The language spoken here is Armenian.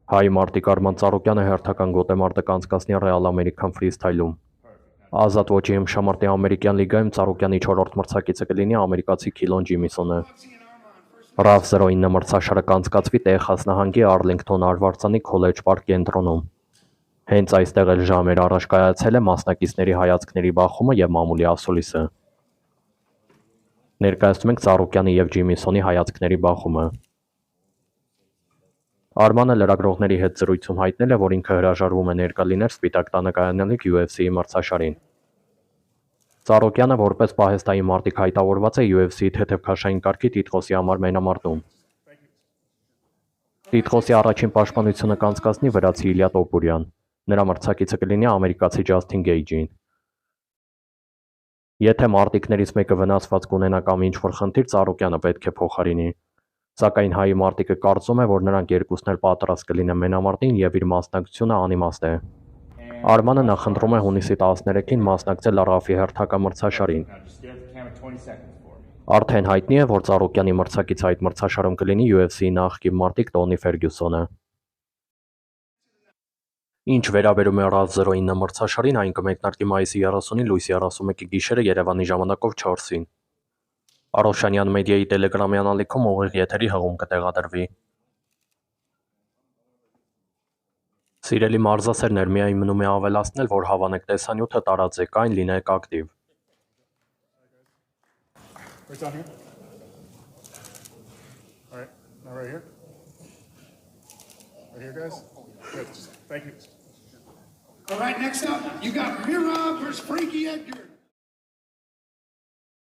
Հայ մարտիկ Արման Ծառուկյանը հերթական գոտեմարտը կանցկացնի Real American Freestyle-ում։ Ազատ ոճի ըմբշամարտի ամերիկյան լիգայում Ծառուկյանի 4-րդ մրցակիցը կլինի ամերիկացի Քիլոն Ջիմիսոնը։ RAW 09 մրցաշարը կանցկացվի Տեխաս նահանգի Արլինգթոն արվարձանի Քոլեջ Պարկ կենտրոնում։ Հենց այստեղ էլ ժամեր առաջ կայացել է մասնակիցների հայացքների բախումը և մամուլի ասուլիսը։ Ներկայացնում ենք Ծառուկյանի և Ջիմիսոնի հայացքների բախումը։ Արմանը լրագրողների հետ զրույցում հայտնել է, որ ինքը հրաժարվում է ներկա լինել Սպիտակ տանը կայանալիք UFC-ի մրցաշարին։ Ծառուկյանը որպես պահեստային մարտիկ հայտավորված է UFC-ի թեթևքաշային կարգի տիտղոսի համար մենամարտում։ Տիտղոսի առաջին պաշտպանությունը կանցկացնի վրացի Իլյա Տոպուրյան, նրա մրցակիցը կլինի ամերիկացի Ջասթին Գեյջին։ Եթե մարտիկներից մեկը վնասված կունենա կամ ինչ-որ խնդիր, Ծառուկյանը պետք է փոխարինի։ Սակայն հայ մարտիկը կարծում է, որ նրանք երկուսն էլ պատրաստ կլինեն մենամարտին և իր մասնակցությունը անիմաստ է։ Արմանը նախընտրում է հունիսի 13-ին մասնակցել RAF-ի հերթական մրցաշարին։ Արդեն հայտնի է, որ Ծառուկյանի մրցակիցը այդ մրցաշարում կլինի UFC-ի նախկին մարտիկ Տոնի Ֆերգյուսոնը։ Ինչ վերաբերում է RAW 09 մրցաշարին, այն կմեկնարկի մայիսի 30-ին լույսի 31-ի գիշերը Երևանի ժամանակով 4-ին։ Արոշանյան մեդիայի տելեգրամի անալիքում ուղիղ եթերի հղում կտեղադրվի։ Սիրելի մարզասերներ, միայն մնում է ավելացնել, որ հավանեք տեսանյութը տարածեք այն, լինեք ակտիվ։ All right, next up, you got Mira versus Frankie Edgar.